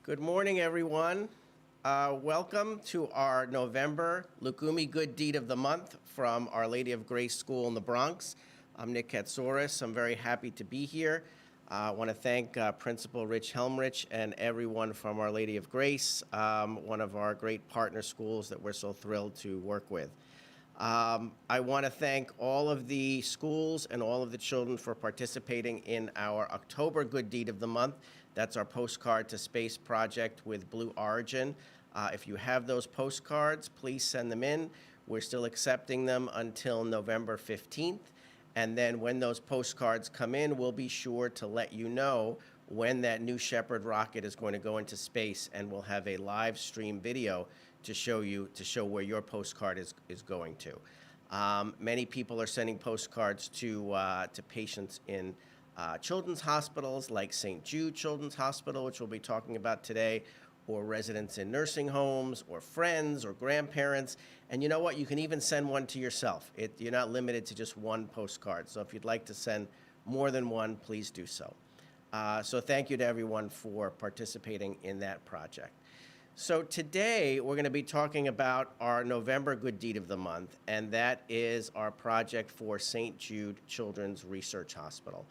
Good morning, everyone. Welcome to our November Loukoumi Good Deed of the Month from Our Lady of Grace School in the Bronx. I'm Nick Katsoris. I'm very happy to be here. I want to thank Principal Rich Helmrich and everyone from Our Lady of Grace, one of our great partner schools that we're so thrilled to work with. I want to thank all of the schools and all of the children for participating in our October Good Deed of the Month. That's our Postcard to Space project with Blue Origin. If you have those postcards, please send them in. We're still accepting them until November 15th. And then when those postcards come in, we'll be sure to let you know when that New Shepard rocket is going to go into space, and we'll have a live stream video to show where your postcard is going to. Many people are sending postcards to patients in children's hospitals like St. Jude Children's Hospital, which we'll be talking about today, or residents in nursing homes, or friends, or grandparents. And you know what? You can even send one to yourself. You're not limited to just one postcard. So if you'd like to send more than one, please do so. So thank you to everyone for participating in that project. So today, we're going to be talking about our November Good Deed of the Month, and that is our project for St. Jude Children's Research Hospital.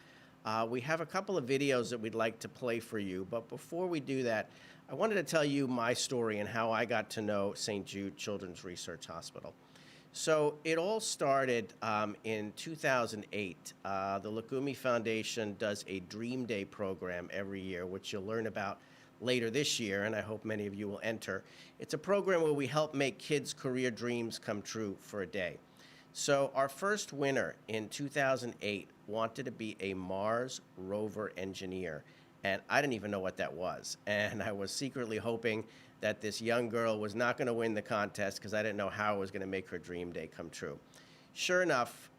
We have a couple of videos that we'd like to play for you, but before we do that, I wanted to tell you my story and how I got to know St. Jude Children's Research Hospital. So it all started in 2008. The Loukoumi Foundation does a Dream Day program every year, which you'll learn about later this year, and I hope many of you will enter. It's a program where we help make kids' career dreams come true for a day. So our first winner in 2008 wanted to be a Mars rover engineer, and I didn't even know what that was. And I was secretly hoping that this young girl was not going to win the contest because I didn't know how I was going to make her dream day come true. Sure enough,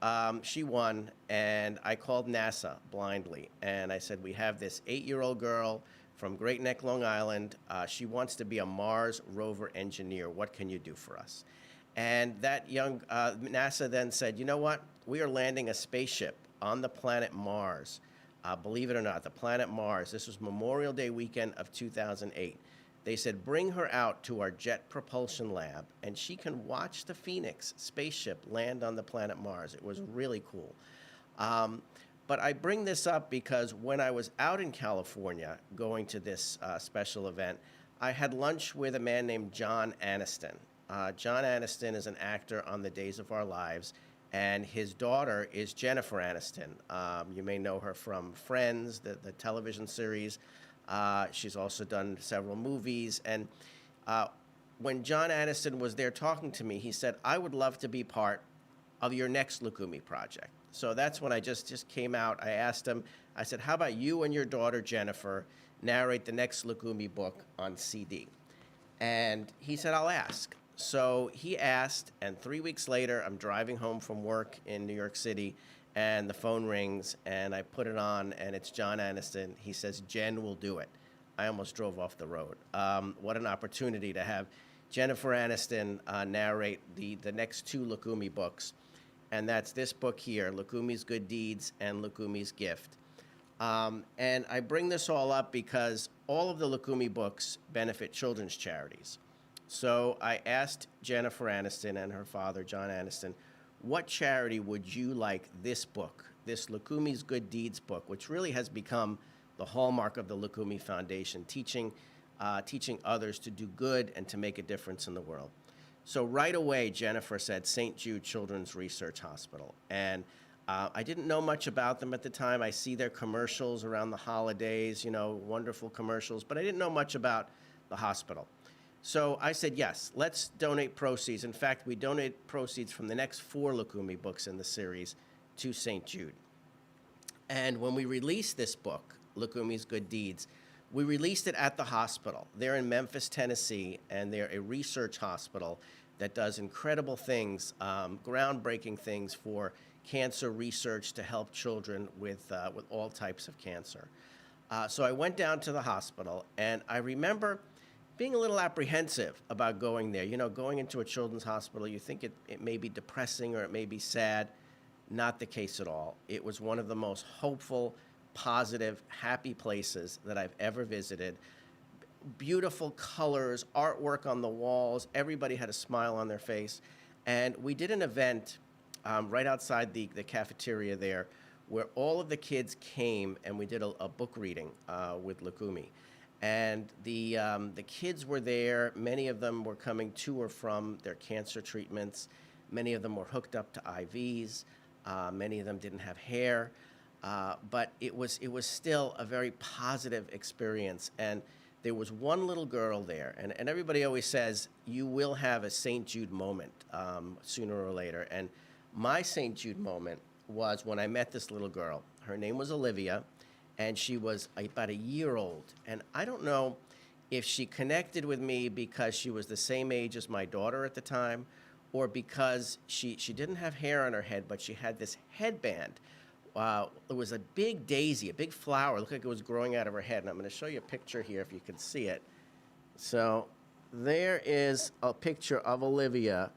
she won, and I called NASA blindly, and I said, we have this 8-year-old girl from Great Neck, Long Island. She wants to be a Mars rover engineer. What can you do for us? And that young NASA then said, you know what? We are landing a spaceship on the planet Mars. Believe it or not, the planet Mars. This was Memorial Day weekend of 2008. They said, bring her out to our Jet Propulsion Lab, and she can watch the Phoenix spaceship land on the planet Mars. It was really cool. But I bring this up because when I was out in California going to this special event, I had lunch with a man named John Aniston. John Aniston is an actor on The Days of Our Lives, and his daughter is Jennifer Aniston. You may know her from Friends, the television series. She's also done several movies. And when John Aniston was there talking to me, he said, I would love to be part of your next Loukoumi project. So that's when I just came out. I asked him, I said, how about you and your daughter, Jennifer, narrate the next Loukoumi book on CD? And he said, I'll ask. So he asked, and 3 weeks later, I'm driving home from work in New York City, and the phone rings, and I put it on, and it's John Aniston. He says, Jen will do it. I almost drove off the road. What an opportunity to have Jennifer Aniston narrate the next 2 Loukoumi books. And that's this book here, Loukoumi's Good Deeds and Loukoumi's Gift. And I bring this all up because all of the Loukoumi books benefit children's charities. So I asked Jennifer Aniston and her father, John Aniston, what charity would you like this book, this Loukoumi's Good Deeds book, which really has become the hallmark of the Loukoumi Foundation, teaching others to do good and to make a difference in the world. So right away, Jennifer said St. Jude Children's Research Hospital. And I didn't know much about them at the time. I see their commercials around the holidays, you know, wonderful commercials, but I didn't know much about the hospital. So I said, yes, let's donate proceeds. In fact, we donate proceeds from the next 4 Loukoumi books in the series to St. Jude. And when we released this book, Loukoumi's Good Deeds, we released it at the hospital. They're in Memphis, Tennessee, and they're a research hospital that does incredible things, groundbreaking things for cancer research to help children with all types of cancer. So I went down to the hospital, and I remember being a little apprehensive about going there. You know, going into a children's hospital, you think it may be depressing or it may be sad. Not the case at all. It was one of the most hopeful, positive, happy places that I've ever visited. beautiful colors, artwork on the walls. Everybody had a smile on their face. And we did an event right outside the cafeteria there where all of the kids came and we did a book reading with Loukoumi. And the kids were there. Many of them were coming to or from their cancer treatments. Many of them were hooked up to IVs. Many of them didn't have hair. But it was still a very positive experience. And there was one little girl there, and everybody always says, you will have a St. Jude moment sooner or later. And my St. Jude moment was when I met this little girl. Her name was Olivia, and she was about a year old. And I don't know if she connected with me because she was the same age as my daughter at the time, or because she didn't have hair on her head, but she had this headband. It was a big daisy, a big flower. It looked like it was growing out of her head. And I'm going to show you a picture here if you can see it. So there is a picture of Olivia,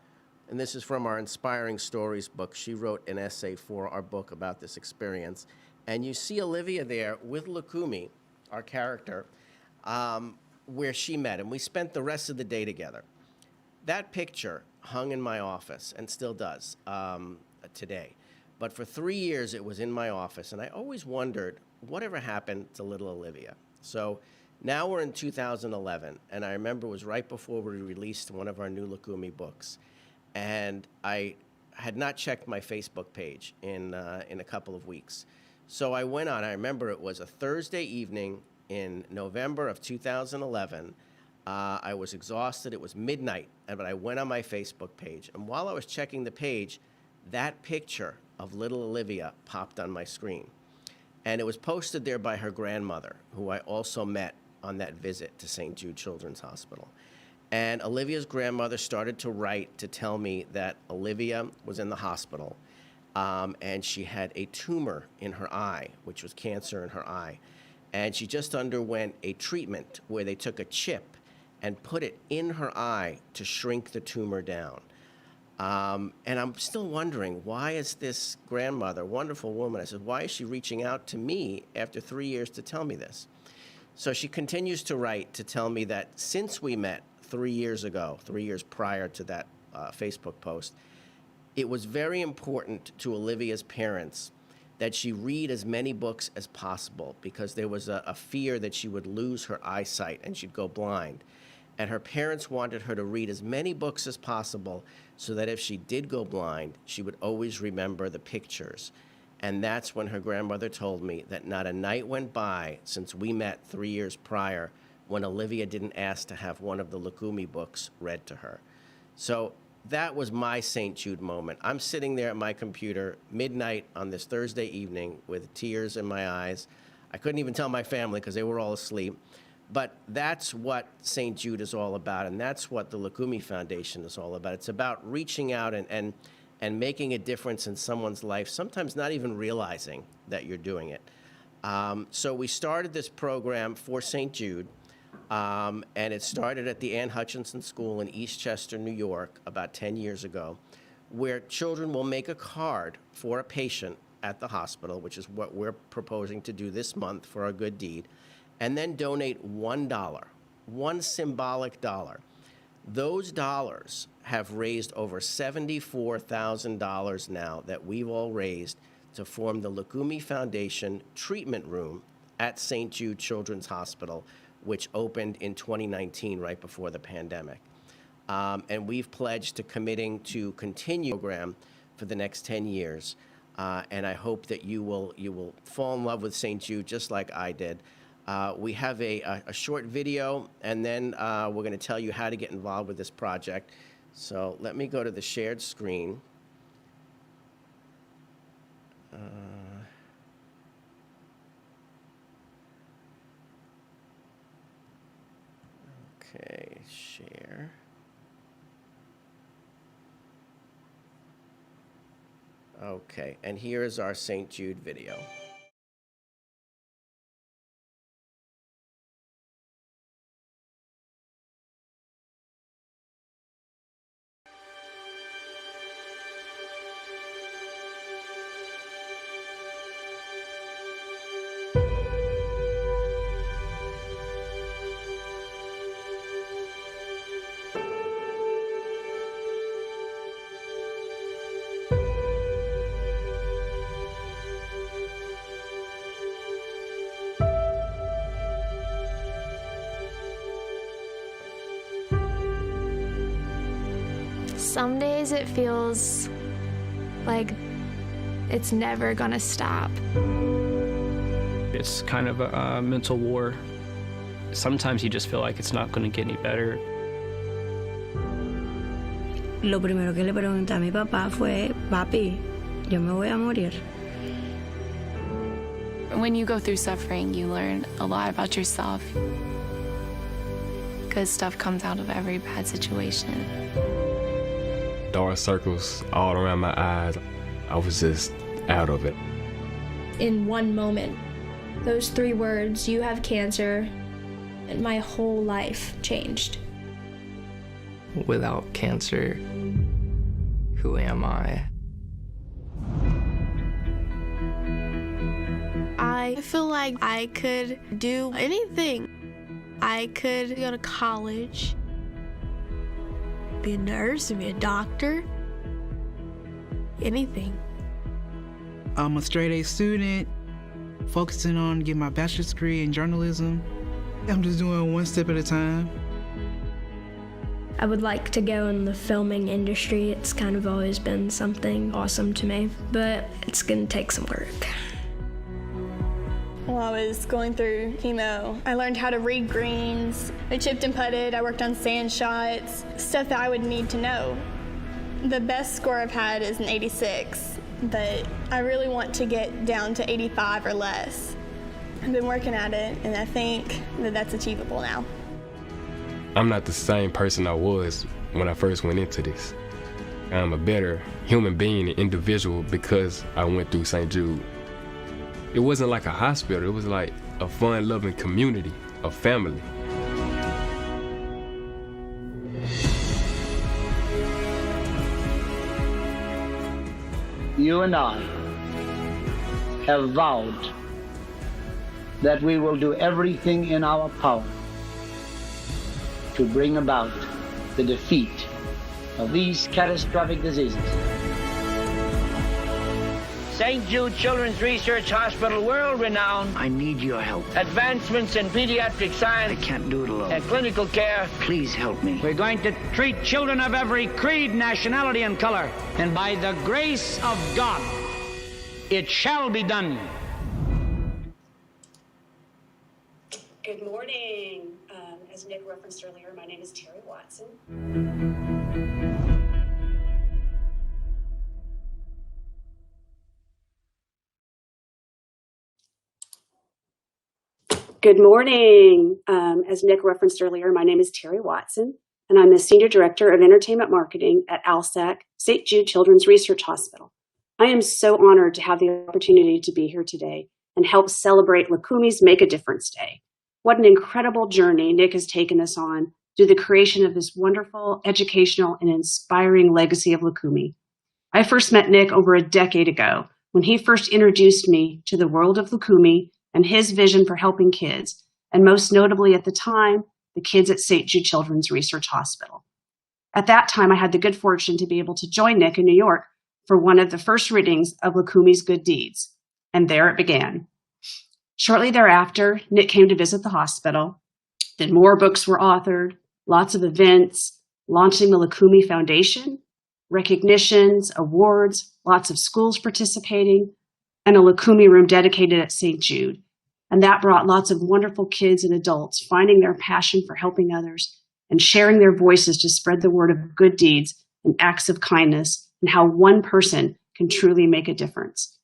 and this is from our Inspiring Stories book. She wrote an essay for our book about this experience. And you see Olivia there with Loukoumi, our character, where she met. And we spent the rest of the day together. That picture hung in my office and still does today. But for 3 years, it was in my office, and I always wondered, whatever happened to little Olivia? So now we're in 2011, and I remember it was right before we released one of our new Loukoumi books, and I had not checked my Facebook page in a couple of weeks. So I went on. I remember it was a Thursday evening in November of 2011. I was exhausted. It was midnight, but I went on my Facebook page, and while I was checking the page, that picture of little Olivia popped on my screen. And it was posted there by her grandmother, who I also met on that visit to St. Jude Children's Hospital. And Olivia's grandmother started to write to tell me that Olivia was in the hospital, and she had a tumor in her eye, which was cancer in her eye. And she just underwent a treatment where they took a chip and put it in her eye to shrink the tumor down. And I'm still wondering, why is this grandmother, wonderful woman, I said, why is she reaching out to me after 3 years to tell me this? So she continues to write to tell me that since we met 3 years ago, 3 years prior to that Facebook post, it was very important to Olivia's parents that she read as many books as possible because there was a fear that she would lose her eyesight and she'd go blind. And her parents wanted her to read as many books as possible so that if she did go blind, she would always remember the pictures. And that's when her grandmother told me that not a night went by since we met 3 years prior when Olivia didn't ask to have one of the Loukoumi books read to her. So that was my St. Jude moment. I'm sitting there at my computer midnight on this Thursday evening with tears in my eyes. I couldn't even tell my family because they were all asleep. But that's what St. Jude is all about, and that's what the Loukoumi Foundation is all about. It's about reaching out and making a difference in someone's life, sometimes not even realizing that you're doing it. So we started this program for St. Jude, and it started at the Ann Hutchinson School in Eastchester, New York, about 10 years ago, where children will make a card for a patient at the hospital, which is what we're proposing to do this month for our good deed, and then donate $1, one symbolic dollar. Those dollars have raised over $74,000 now that we've all raised to form the Loukoumi Foundation treatment room at St. Jude Children's Hospital, which opened in 2019, right before the pandemic. And we've pledged to committing to continue the program for the next 10 years. And I hope that you will fall in love with St. Jude just like I did. We have a short video, and then we're going to tell you how to get involved with this project. So let me go to the shared screen. Okay, share. Okay, and here is our St. Jude video. Some days it feels like it's never gonna stop. It's kind of a mental war. Sometimes you just feel like it's not going to get any better. Lo primero que le pregunté a mi papá fue, papi, yo me voy a morir. When you go through suffering, you learn a lot about yourself. Good stuff comes out of every bad situation. Dark circles all around my eyes. I was just out of it. In one moment, those 3 words, you have cancer, and my whole life changed. Without cancer, who am I? I feel like I could do anything. I could go to college, be a nurse, be a doctor, anything. I'm a straight-A student, focusing on getting my bachelor's degree in journalism. I'm just doing one step at a time. I would like to go in the filming industry. It's kind of always been something awesome to me, but it's gonna take some work. While I was going through chemo, I learned how to read greens. I chipped and putted, I worked on sand shots, stuff that I would need to know. The best score I've had is an 86, but I really want to get down to 85 or less. I've been working at it, and I think that that's achievable now. I'm not the same person I was when I first went into this. I'm a better human being and individual because I went through St. Jude. It wasn't like a hospital, it was like a fun-loving community, a family. You and I have vowed that we will do everything in our power to bring about the defeat of these catastrophic diseases. St. Jude Children's Research Hospital, world-renowned. I need your help. Advancements in pediatric science. I can't do it alone. And clinical care. Please help me. We're going to treat children of every creed, nationality, and color. And by the grace of God, it shall be done. Good morning. As Nick referenced earlier, my name is Terry Watson. Good morning. As Nick referenced earlier, my name is Terry Watson, and I'm the Senior Director of Entertainment Marketing at ALSAC, St. Jude Children's Research Hospital. I am so honored to have the opportunity to be here today and help celebrate Loukoumi's Make a Difference Day. What an incredible journey Nick has taken us on through the creation of this wonderful, educational, and inspiring legacy of Loukoumi. I first met Nick over a decade ago when he first introduced me to the world of Loukoumi and his vision for helping kids, and most notably at the time, the kids at St. Jude Children's Research Hospital. At that time, I had the good fortune to be able to join Nick in New York for one of the first readings of Loukoumi's Good Deeds, and there it began. Shortly thereafter, Nick came to visit the hospital. Then more books were authored, lots of events, launching the Loukoumi Foundation, recognitions, awards, lots of schools participating, and a Loukoumi room dedicated at St. Jude. And that brought lots of wonderful kids and adults finding their passion for helping others and sharing their voices to spread the word of good deeds and acts of kindness and how one person can truly make a difference.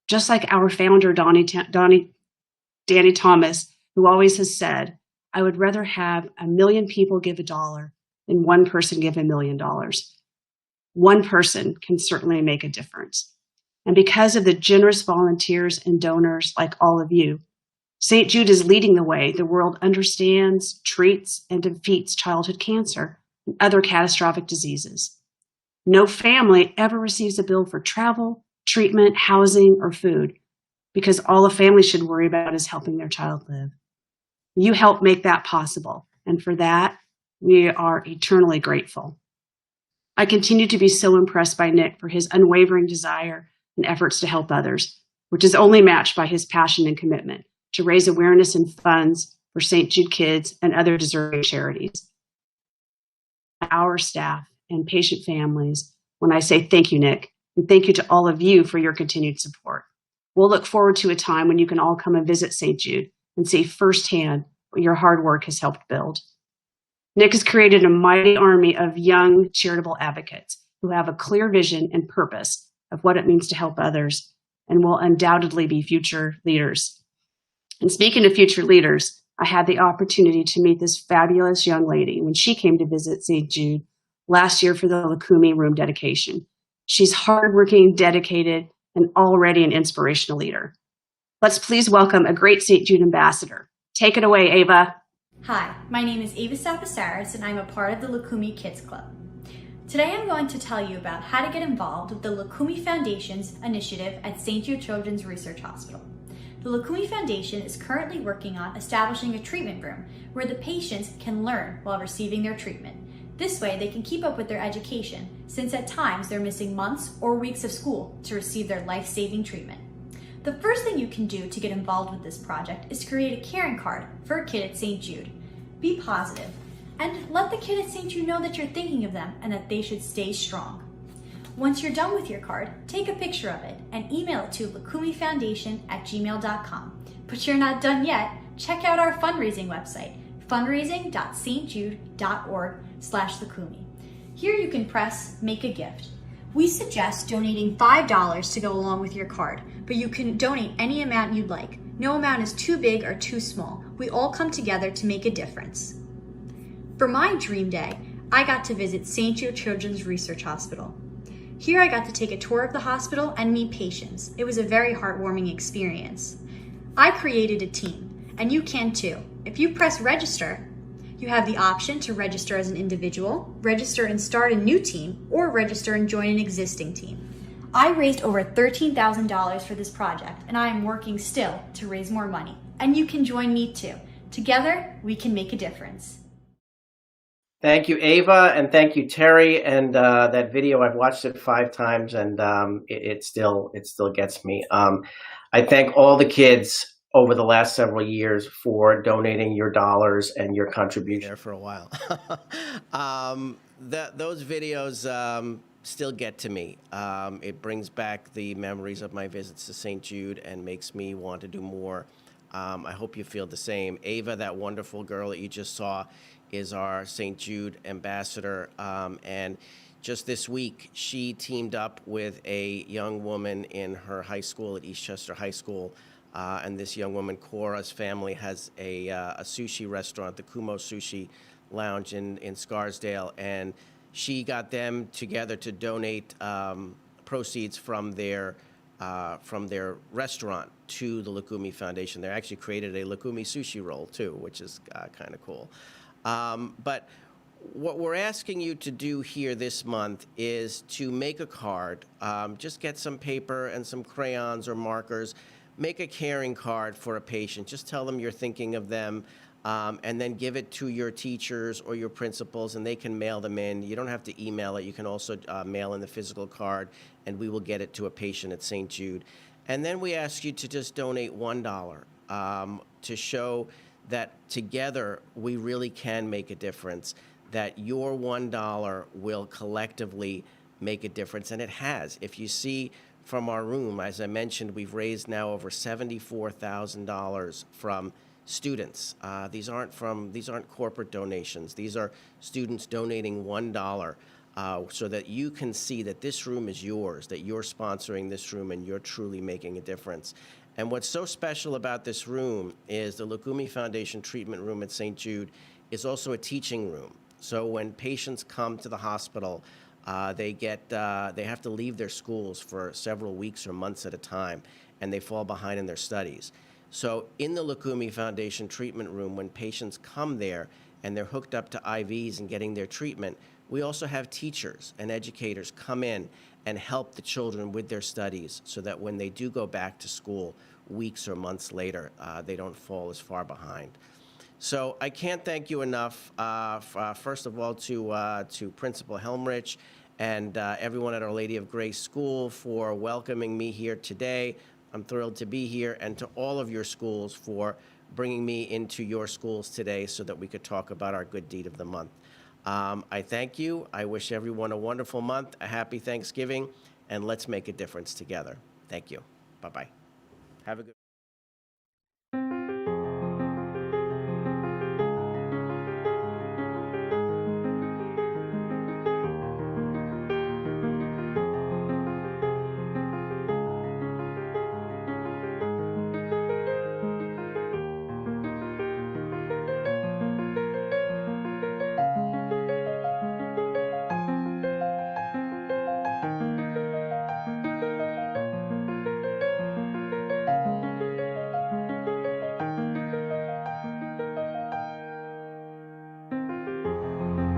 Just like our founder, Danny Thomas, who always has said, I would rather have 1 million people give $1 than one person give $1 million. One person can certainly make a difference. And because of the generous volunteers and donors like all of you, St. Jude is leading the way. The world understands, treats, and defeats childhood cancer and other catastrophic diseases. No family ever receives a bill for travel, treatment, housing, or food, because all a family should worry about is helping their child live. You help make that possible, and for that, we are eternally grateful. I continue to be so impressed by Nick for his unwavering desire and efforts to help others, which is only matched by his passion and commitment to raise awareness and funds for St. Jude kids and other deserving charities. Our staff and patient families when I say thank you, Nick, and thank you to all of you for your continued support. We'll look forward to a time when you can all come and visit St. Jude and see firsthand what your hard work has helped build. Nick has created a mighty army of young charitable advocates who have a clear vision and purpose of what it means to help others and will undoubtedly be future leaders. And speaking of future leaders, I had the opportunity to meet this fabulous young lady when she came to visit St. Jude last year for the Loukoumi room dedication. She's hardworking, dedicated, and already an inspirational leader. Let's please welcome a great St. Jude ambassador. Take it away, Ava. Hi, my name is Ava Sapasaris, and I'm a part of the Loukoumi Kids Club. Today I'm going to tell you about how to get involved with the Loukoumi Foundation's initiative at St. Jude Children's Research Hospital. The Loukoumi Foundation is currently working on establishing a treatment room where the patients can learn while receiving their treatment. This way they can keep up with their education, since at times they're missing months or weeks of school to receive their life-saving treatment. The first thing you can do to get involved with this project is create a caring card for a kid at St. Jude. Be positive, and let the kid at St. Jude know that you're thinking of them and that they should stay strong. Once you're done with your card, take a picture of it and email it to loukoumiffoundation@gmail.com. But you're not done yet. Check out our fundraising website, fundraising.stjude.org/Loukoumi. Here you can press Make a Gift. We suggest donating $5 to go along with your card, but you can donate any amount you'd like. No amount is too big or too small. We all come together to make a difference. For my dream day, I got to visit St. Jude Children's Research Hospital. Here I got to take a tour of the hospital and meet patients. It was a very heartwarming experience. I created a team, and you can too. If you press register, you have the option to register as an individual, register and start a new team, or register and join an existing team. I raised over $13,000 for this project, and I am working still to raise more money. And you can join me too. Together, we can make a difference. Thank you, Ava, and thank you, Terry. And that video, I've watched it 5 times, and it still gets me. I thank all the kids over the last several years for donating your dollars and your contribution. There for a while. Those videos still get to me. It brings back the memories of my visits to St. Jude and makes me want to do more. I hope you feel the same. Ava, that wonderful girl that you just saw, is our St. Jude ambassador. And just this week, she teamed up with a young woman in her high school at Eastchester High School. And this young woman, Cora's family, has a sushi restaurant, the Kumo Sushi Lounge in Scarsdale. And she got them together to donate proceeds from their restaurant to the Loukoumi Foundation. They actually created a Loukoumi sushi roll, too, which is kind of cool. But what we're asking you to do here this month is to make a card. Just get some paper and some crayons or markers. Make a caring card for a patient. Just tell them you're thinking of them, and then give it to your teachers or your principals, and they can mail them in. You don't have to email it. You can also mail in the physical card, and we will get it to a patient at St. Jude. And then we ask you to just donate $1 to show that together we really can make a difference, that your $1 will collectively make a difference, and it has. If you see from our room, as I mentioned, we've raised now over $74,000 from students. These aren't corporate donations. These are students donating $1 so that you can see that this room is yours, that you're sponsoring this room and you're truly making a difference. And what's so special about this room is the Loukoumi Foundation treatment room at St. Jude is also a teaching room. So when patients come to the hospital, they have to leave their schools for several weeks or months at a time, and they fall behind in their studies. So in the Loukoumi Foundation treatment room, when patients come there and they're hooked up to IVs and getting their treatment, we also have teachers and educators come in and help the children with their studies so that when they do go back to school weeks or months later, they don't fall as far behind. So I can't thank you enough, first of all, to Principal Helmrich and everyone at Our Lady of Grace School for welcoming me here today. I'm thrilled to be here, and to all of your schools for bringing me into your schools today so that we could talk about our good deed of the month. I thank you. I wish everyone a wonderful month, a happy Thanksgiving, and let's make a difference together. Thank you. Bye-bye. Have a good